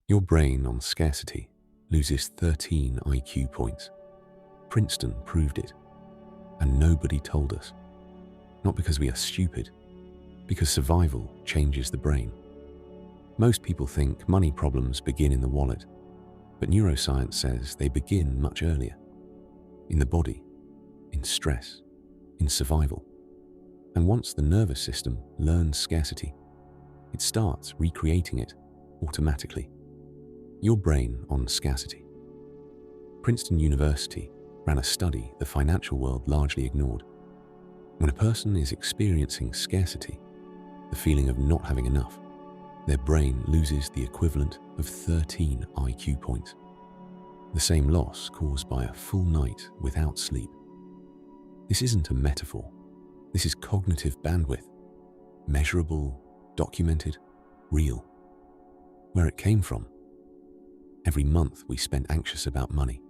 Your brain on scarcity loses 13 IQ points. Princeton proved it, and nobody told us. Not because we are stupid, because survival changes the brain. Most people think money problems begin in the wallet, but neuroscience says they begin much earlier. In the body, in stress, in survival. And once the nervous system learns scarcity, it starts recreating it automatically. Your brain on scarcity. Princeton University ran a study the financial world largely ignored. When a person is experiencing scarcity, the feeling of not having enough, their brain loses the equivalent of 13 IQ points. The same loss caused by a full night without sleep. This isn't a metaphor. This is cognitive bandwidth. Measurable, documented, real. Where it came from? Every month we spent anxious about money,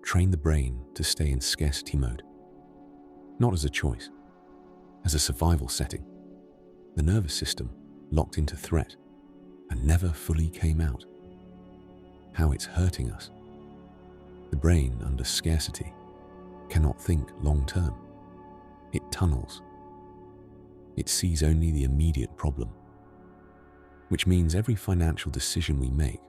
trained the brain to stay in scarcity mode. Not as a choice, as a survival setting. The nervous system locked into threat and never fully came out. How it's hurting us. The brain under scarcity cannot think long term. It tunnels. It sees only the immediate problem, which means every financial decision we make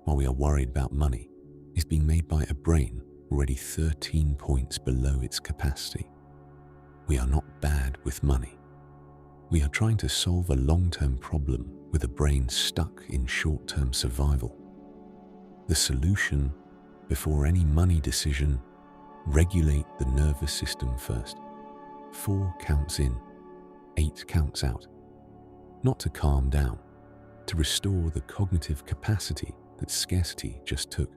while we are worried about money is being made by a brain already 13 points below its capacity. We are not bad with money. We are trying to solve a long-term problem with a brain stuck in short-term survival. The solution, before any money decision, regulate the nervous system first. 4 counts in, 8 counts out. Not to calm down, to restore the cognitive capacity that scarcity just took.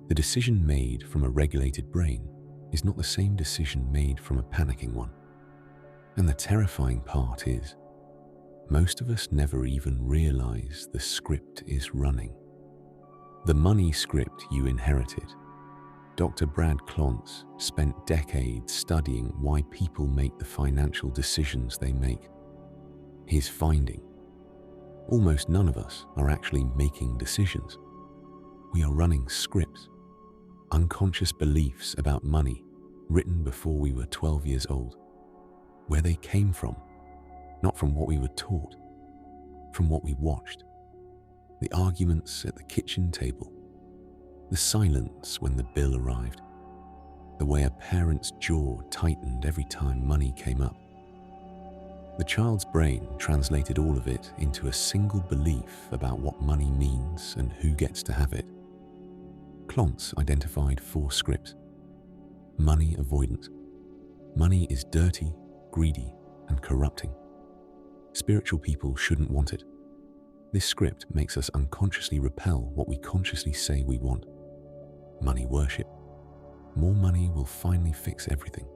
The decision made from a regulated brain is not the same decision made from a panicking one. And the terrifying part is, most of us never even realize the script is running. The money script you inherited. Dr. Brad Klontz spent decades studying why people make the financial decisions they make. His finding: almost none of us are actually making decisions. We are running scripts, unconscious beliefs about money written before we were 12 years old. Where they came from, not from what we were taught, from what we watched. The arguments at the kitchen table, the silence when the bill arrived, the way a parent's jaw tightened every time money came up. The child's brain translated all of it into a single belief about what money means and who gets to have it. Klontz identified 4 scripts. Money avoidance. Money is dirty, greedy, and corrupting. Spiritual people shouldn't want it. This script makes us unconsciously repel what we consciously say we want. Money worship. More money will finally fix everything.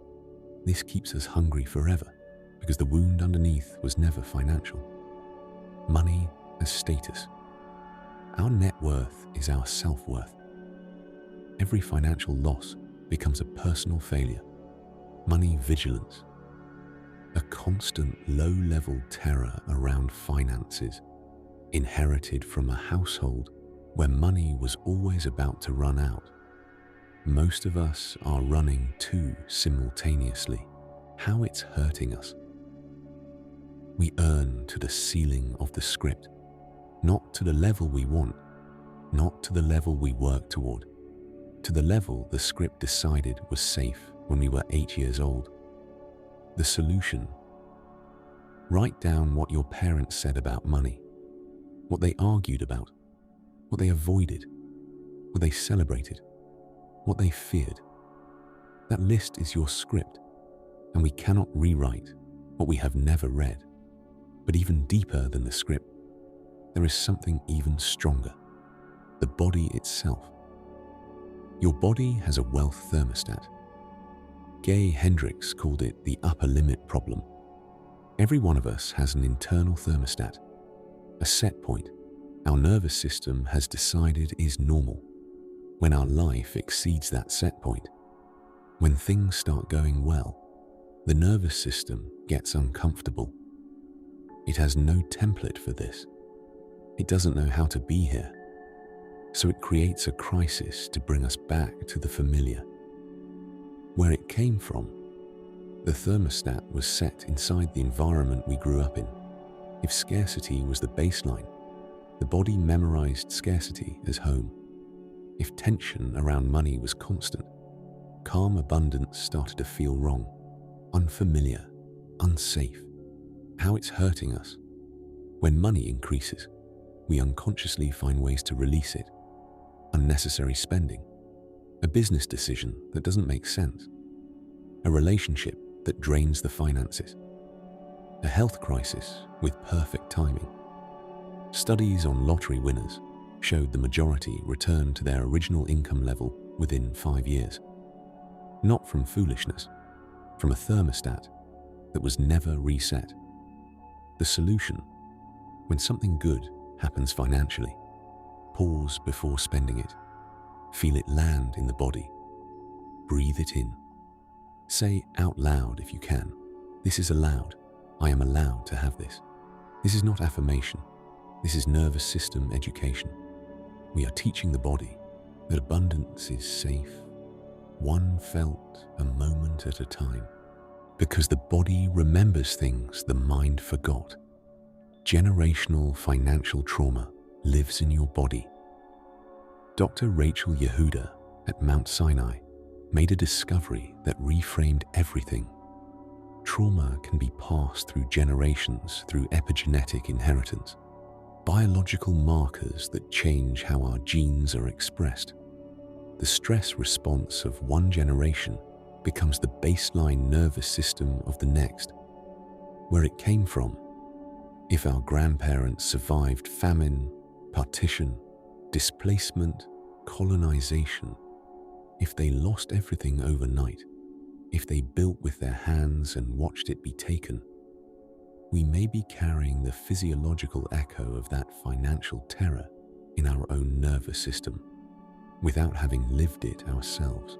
This keeps us hungry forever, because the wound underneath was never financial. Money as status. Our net worth is our self-worth. Every financial loss becomes a personal failure. Money vigilance. A constant low-level terror around finances, inherited from a household where money was always about to run out. Most of us are running 2 simultaneously. How it's hurting us. We earn to the ceiling of the script, not to the level we want, not to the level we work toward, to the level the script decided was safe when we were 8 years old. The solution: write down what your parents said about money, what they argued about, what they avoided, what they celebrated, what they feared. That list is your script, and we cannot rewrite what we have never read. But even deeper than the script, there is something even stronger: the body itself. Your body has a wealth thermostat. Gay Hendricks called it the upper limit problem. Every one of us has an internal thermostat, a set point our nervous system has decided is normal. When our life exceeds that set point, when things start going well, the nervous system gets uncomfortable. It has no template for this. It doesn't know how to be here. So it creates a crisis to bring us back to the familiar. Where it came from, the thermostat was set inside the environment we grew up in. If scarcity was the baseline, the body memorized scarcity as home. If tension around money was constant, calm abundance started to feel wrong, unfamiliar, unsafe. How it's hurting us. When money increases, we unconsciously find ways to release it. Unnecessary spending, a business decision that doesn't make sense, a relationship that drains the finances, a health crisis with perfect timing. Studies on lottery winners showed the majority returned to their original income level within 5 years. Not from foolishness, from a thermostat that was never reset. The solution: when something good happens financially, pause before spending it. Feel it land in the body. Breathe it in. Say out loud if you can, "This is allowed. I am allowed to have this." This is not affirmation. This is nervous system education. We are teaching the body that abundance is safe, one felt a moment at a time, because the body remembers things the mind forgot. Generational financial trauma lives in your body. Dr. Rachel Yehuda at Mount Sinai made a discovery that reframed everything. Trauma can be passed through generations through epigenetic inheritance, biological markers that change how our genes are expressed. The stress response of one generation becomes the baseline nervous system of the next. Where it came from: if our grandparents survived famine, partition, displacement, colonization, if they lost everything overnight, if they built with their hands and watched it be taken, we may be carrying the physiological echo of that financial terror in our own nervous system, without having lived it ourselves.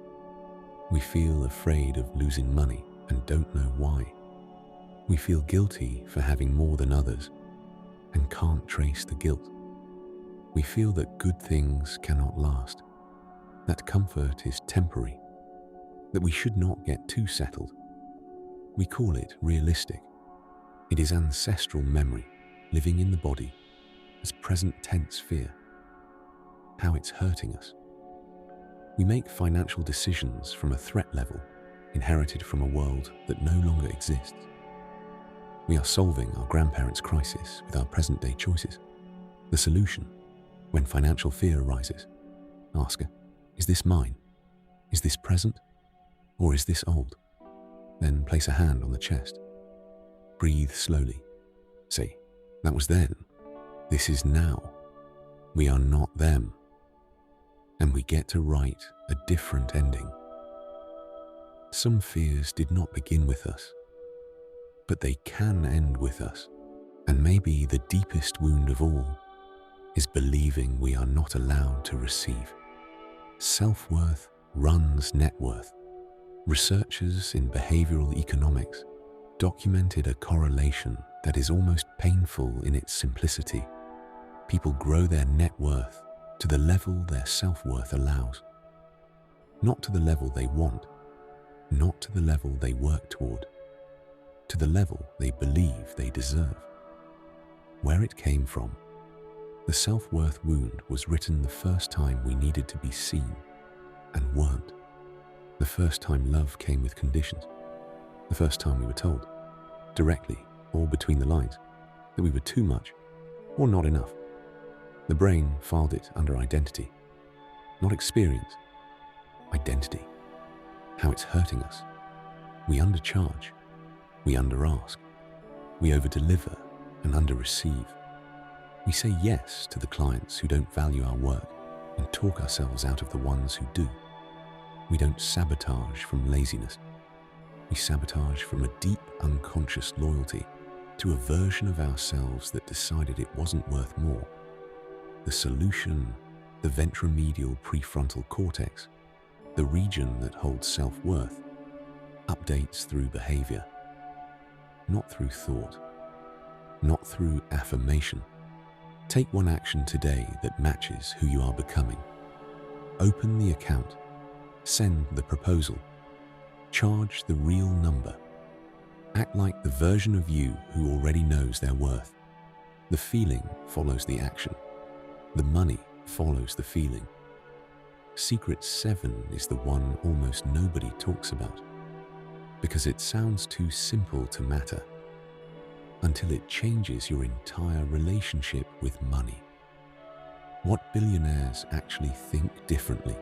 We feel afraid of losing money and don't know why. We feel guilty for having more than others and can't trace the guilt. We feel that good things cannot last, that comfort is temporary, that we should not get too settled. We call it realistic. It is ancestral memory living in the body as present tense fear. How it's hurting us. We make financial decisions from a threat level inherited from a world that no longer exists. We are solving our grandparents' crisis with our present-day choices. The solution: when financial fear arises, ask, "Is this mine? Is this present? Or is this old?" Then place a hand on the chest. Breathe slowly. Say, "That was then. This is now. We are not them." And we get to write a different ending. Some fears did not begin with us, but they can end with us. And maybe the deepest wound of all is believing we are not allowed to receive. Self-worth runs net worth. Researchers in behavioral economics documented a correlation that is almost painful in its simplicity. People grow their net worth to the level their self-worth allows. Not to the level they want, not to the level they work toward, to the level they believe they deserve. Where it came from: the self-worth wound was written the first time we needed to be seen and weren't. The first time love came with conditions. The first time we were told, directly or between the lines, that we were too much or not enough. The brain filed it under identity, not experience. Identity. How it's hurting us. We undercharge. We underask. We overdeliver and underreceive. We say yes to the clients who don't value our work and talk ourselves out of the ones who do. We don't sabotage from laziness. We sabotage from a deep unconscious loyalty to a version of ourselves that decided it wasn't worth more. The solution: the ventromedial prefrontal cortex, the region that holds self-worth, updates through behavior, not through thought, not through affirmation. Take one action today that matches who you are becoming. Open the account, send the proposal, charge the real number. Act like the version of you who already knows their worth. The feeling follows the action. The money follows the feeling. Secret 7 is the one almost nobody talks about, because it sounds too simple to matter, until it changes your entire relationship with money. What billionaires actually think differently.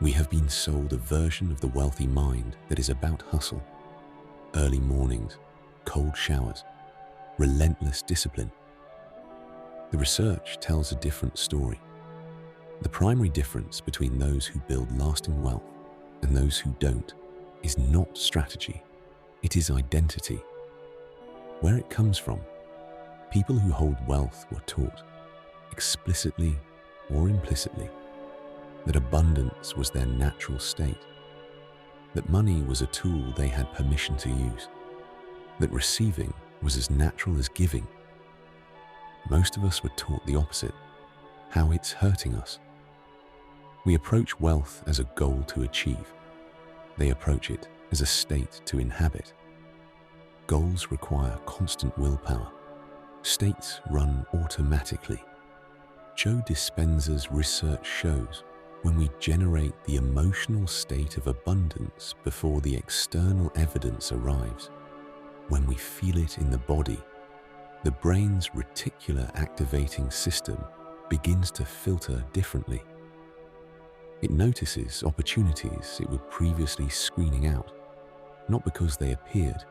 We have been sold a version of the wealthy mind that is about hustle, early mornings, cold showers, relentless discipline. The research tells a different story. The primary difference between those who build lasting wealth and those who don't is not strategy, it is identity. Where it comes from, people who hold wealth were taught, explicitly or implicitly, that abundance was their natural state, that money was a tool they had permission to use, that receiving was as natural as giving. Most of us were taught the opposite, how it's hurting us. We approach wealth as a goal to achieve. They approach it as a state to inhabit. Goals require constant willpower. States run automatically. Joe Dispenza's research shows when we generate the emotional state of abundance before the external evidence arrives, when we feel it in the body, the brain's reticular activating system begins to filter differently. It notices opportunities it was previously screening out, not because they appeared,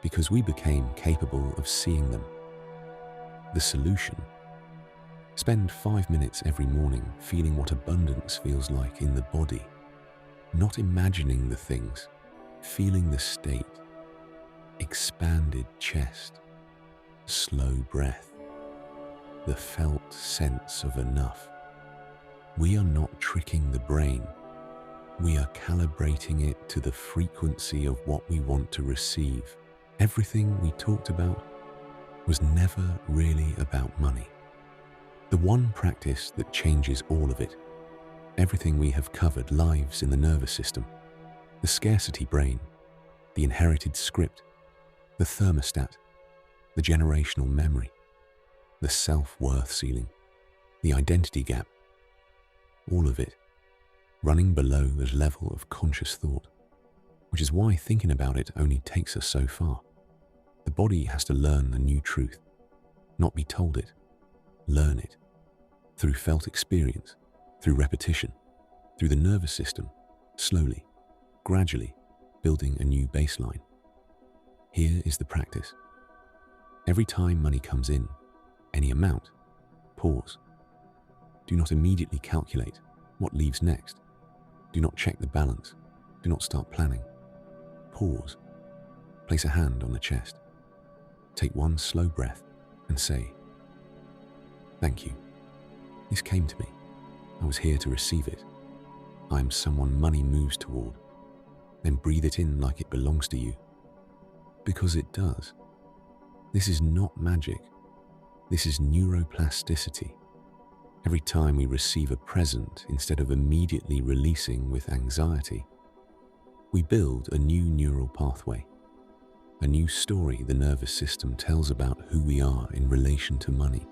because we became capable of seeing them. The solution: spend 5 minutes every morning feeling what abundance feels like in the body, not imagining the things, feeling the state. Expanded chest, slow breath, the felt sense of enough. We are not tricking the brain. We are calibrating it to the frequency of what we want to receive. Everything we talked about was never really about money. The one practice that changes all of it, everything we have covered, lives in the nervous system, the scarcity brain, the inherited script, the thermostat, the generational memory, the self-worth ceiling, the identity gap, all of it running below the level of conscious thought, which is why thinking about it only takes us so far. The body has to learn a new truth, not be told it, learn it, through felt experience, through repetition, through the nervous system, slowly, gradually building a new baseline. Here is the practice. Every time money comes in, any amount, pause. Do not immediately calculate what leaves next. Do not check the balance. Do not start planning. Pause. Place a hand on the chest. Take one slow breath and say, "Thank you. This came to me. I was here to receive it. I am someone money moves toward." Then breathe it in like it belongs to you. Because it does. This is not magic. This is neuroplasticity. Every time we receive a present, instead of immediately releasing with anxiety, we build a new neural pathway, a new story the nervous system tells about who we are in relation to money.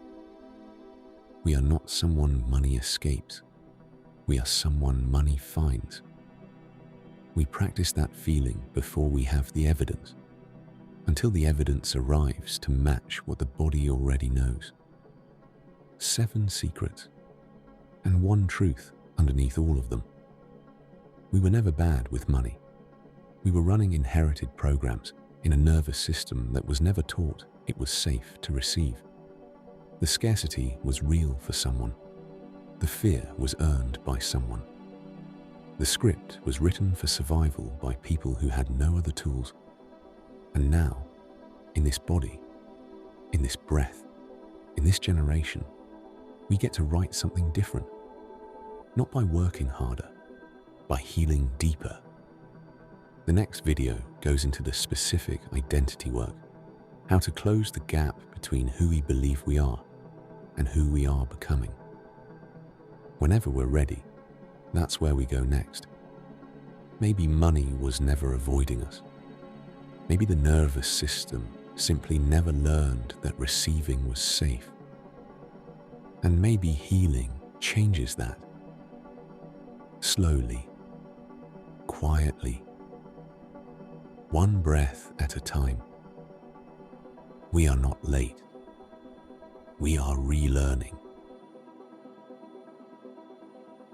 We are not someone money escapes. We are someone money finds. We practice that feeling before we have the evidence, until the evidence arrives to match what the body already knows. 7 secrets, and one truth underneath all of them. We were never bad with money. We were running inherited programs in a nervous system that was never taught it was safe to receive. The scarcity was real for someone. The fear was earned by someone. The script was written for survival by people who had no other tools. And now, in this body, in this breath, in this generation, we get to write something different. Not by working harder, by healing deeper. The next video goes into the specific identity work, how to close the gap between who we believe we are and who we are becoming. Whenever we're ready, that's where we go next. Maybe money was never avoiding us. Maybe the nervous system simply never learned that receiving was safe. And maybe healing changes that. Slowly, quietly, one breath at a time. We are not late. We are relearning.